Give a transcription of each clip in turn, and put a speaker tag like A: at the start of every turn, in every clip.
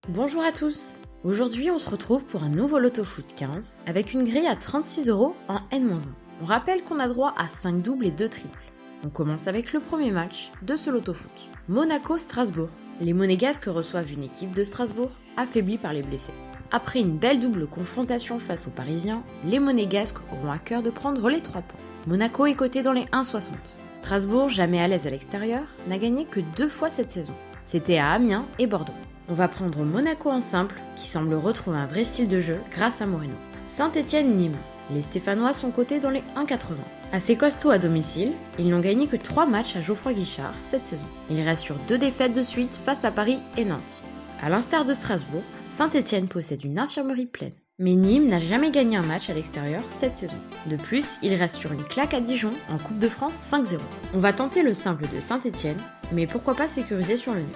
A: Bonjour à tous. Aujourd'hui, on se retrouve pour un nouveau Loto Foot 15 avec une grille à 36 € en N-1. On rappelle qu'on a droit à 5 doubles et 2 triples. On commence avec le premier match de ce Loto Foot. Monaco-Strasbourg. Les Monégasques reçoivent une équipe de Strasbourg affaiblie par les blessés. Après une belle double confrontation face aux Parisiens, les Monégasques auront à cœur de prendre les 3 points. Monaco est coté dans les 1,60. Strasbourg, jamais à l'aise à l'extérieur, n'a gagné que 2 fois cette saison. C'était à Amiens et Bordeaux. On va prendre Monaco en simple, qui semble retrouver un vrai style de jeu grâce à Moreno. Saint-Étienne-Nîmes. Les Stéphanois sont cotés dans les 1,80. Assez costauds à domicile, ils n'ont gagné que 3 matchs à Geoffroy Guichard cette saison. Ils restent sur 2 défaites de suite face à Paris et Nantes. À l'instar de Strasbourg, Saint-Étienne possède une infirmerie pleine. Mais Nîmes n'a jamais gagné un match à l'extérieur cette saison. De plus, il reste sur une claque à Dijon en Coupe de France 5-0. On va tenter le simple de Saint-Étienne, mais pourquoi pas sécuriser sur le nez.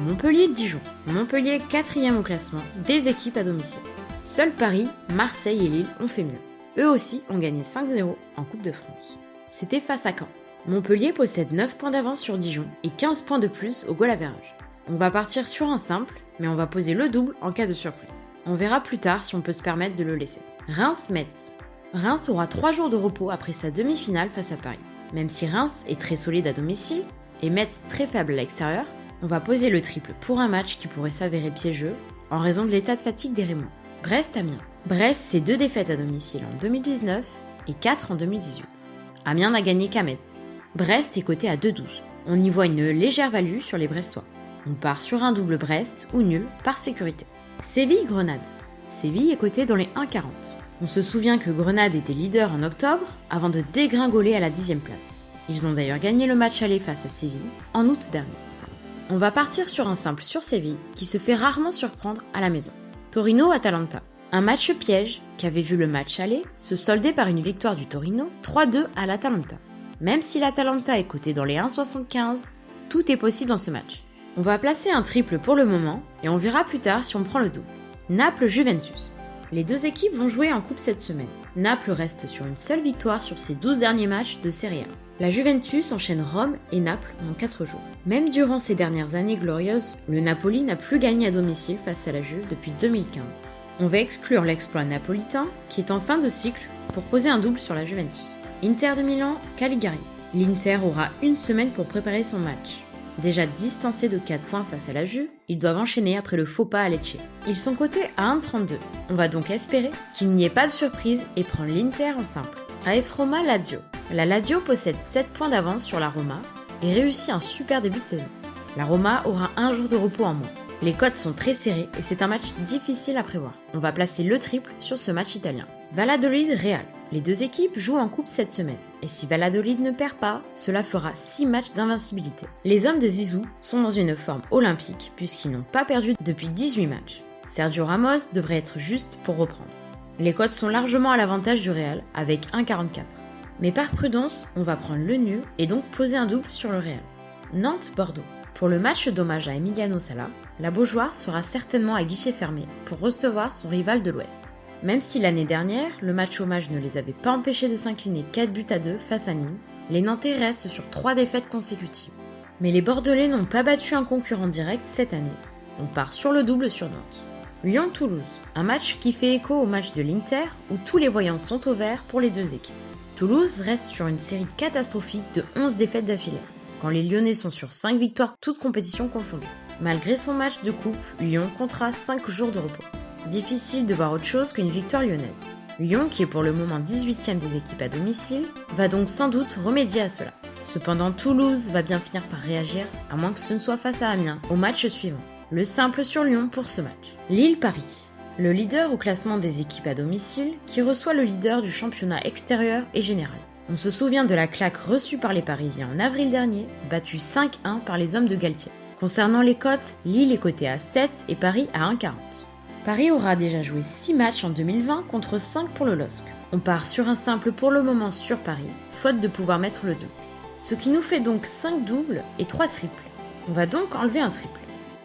A: Montpellier-Dijon. Montpellier 4e au classement, des équipes à domicile. Seuls Paris, Marseille et Lille ont fait mieux. Eux aussi ont gagné 5-0 en Coupe de France. C'était face à Caen. Montpellier possède 9 points d'avance sur Dijon et 15 points de plus au goal average. On va partir sur un simple, mais on va poser le double en cas de surprise. On verra plus tard si on peut se permettre de le laisser. Reims-Metz. Reims aura 3 jours de repos après sa demi-finale face à Paris. Même si Reims est très solide à domicile et Metz très faible à l'extérieur, on va poser le triple pour un match qui pourrait s'avérer piégeux en raison de l'état de fatigue des Rémois. Brest-Amiens. Brest, c'est 2 défaites à domicile en 2019 et 4 en 2018. Amiens n'a gagné qu'à Metz. Brest est coté à 2,12. On y voit une légère value sur les Brestois. On part sur un double Brest ou nul par sécurité. Séville-Grenade. Séville est coté dans les 1,40. On se souvient que Grenade était leader en octobre avant de dégringoler à la 10e place. Ils ont d'ailleurs gagné le match aller face à Séville en août dernier. On va partir sur un simple sur Séville qui se fait rarement surprendre à la maison. Torino-Atalanta. Un match piège qui avait vu le match aller se solder par une victoire du Torino 3-2 à l'Atalanta. Même si l'Atalanta est coté dans les 1,75, tout est possible dans ce match. On va placer un triple pour le moment et on verra plus tard si on prend le double. Naples-Juventus. Les deux équipes vont jouer en coupe cette semaine. Naples reste sur une seule victoire sur ses 12 derniers matchs de Serie A. La Juventus enchaîne Rome et Naples en 4 jours. Même durant ces dernières années glorieuses, le Napoli n'a plus gagné à domicile face à la Juve depuis 2015. On va exclure l'exploit napolitain qui est en fin de cycle pour poser un double sur la Juventus. Inter de Milan, Cagliari. L'Inter aura une semaine pour préparer son match. Déjà distancés de 4 points face à la Juve, ils doivent enchaîner après le faux pas à Lecce. Ils sont cotés à 1,32. On va donc espérer qu'il n'y ait pas de surprise et prendre l'Inter en simple. AS Roma Lazio. La Lazio possède 7 points d'avance sur la Roma et réussit un super début de saison. La Roma aura un jour de repos en moins. Les cotes sont très serrées et c'est un match difficile à prévoir. On va placer le triple sur ce match italien. Valladolid Real. Les deux équipes jouent en coupe cette semaine. Et si Valladolid ne perd pas, cela fera 6 matchs d'invincibilité. Les hommes de Zizou sont dans une forme olympique puisqu'ils n'ont pas perdu depuis 18 matchs. Sergio Ramos devrait être juste pour reprendre. Les cotes sont largement à l'avantage du Real avec 1,44. Mais par prudence, on va prendre le nul et donc poser un double sur le Real. Nantes-Bordeaux. Pour le match d'hommage à Emiliano Sala, la Beaujoire sera certainement à guichet fermé pour recevoir son rival de l'Ouest. Même si l'année dernière, le match hommage ne les avait pas empêchés de s'incliner 4-2 face à Nîmes, les Nantais restent sur 3 défaites consécutives. Mais les Bordelais n'ont pas battu un concurrent direct cette année. On part sur le double sur Nantes. Lyon-Toulouse, un match qui fait écho au match de l'Inter où tous les voyants sont au vert pour les deux équipes. Toulouse reste sur une série catastrophique de 11 défaites d'affilée, quand les Lyonnais sont sur 5 victoires toutes compétitions confondues. Malgré son match de coupe, Lyon comptera 5 jours de repos. Difficile de voir autre chose qu'une victoire lyonnaise. Lyon, qui est pour le moment 18e des équipes à domicile, va donc sans doute remédier à cela. Cependant, Toulouse va bien finir par réagir, à moins que ce ne soit face à Amiens, au match suivant. Le simple sur Lyon pour ce match. Lille-Paris. Le leader au classement des équipes à domicile, qui reçoit le leader du championnat extérieur et général. On se souvient de la claque reçue par les Parisiens en avril dernier, battue 5-1 par les hommes de Galtier. Concernant les cotes, Lille est coté à 7 et Paris à 1,40. Paris aura déjà joué 6 matchs en 2020 contre 5 pour le LOSC. On part sur un simple pour le moment sur Paris, faute de pouvoir mettre le double. Ce qui nous fait donc 5 doubles et 3 triples. On va donc enlever un triple.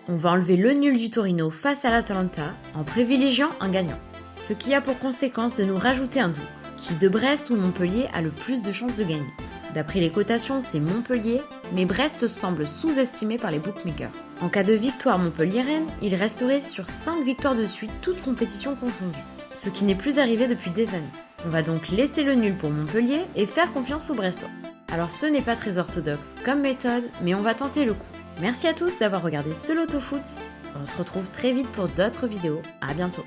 A: On va enlever le nul du Torino face à l'Atalanta en privilégiant un gagnant. Ce qui a pour conséquence de nous rajouter un double, qui de Brest ou Montpellier a le plus de chances de gagner. D'après les cotations, c'est Montpellier, mais Brest semble sous-estimé par les bookmakers. En cas de victoire montpelliéraine, il resterait sur 5 victoires de suite, toutes compétitions confondues, ce qui n'est plus arrivé depuis des années. On va donc laisser le nul pour Montpellier et faire confiance aux Brestois. Alors ce n'est pas très orthodoxe comme méthode, mais on va tenter le coup. Merci à tous d'avoir regardé ce Loto Foot. On se retrouve très vite pour d'autres vidéos. À bientôt.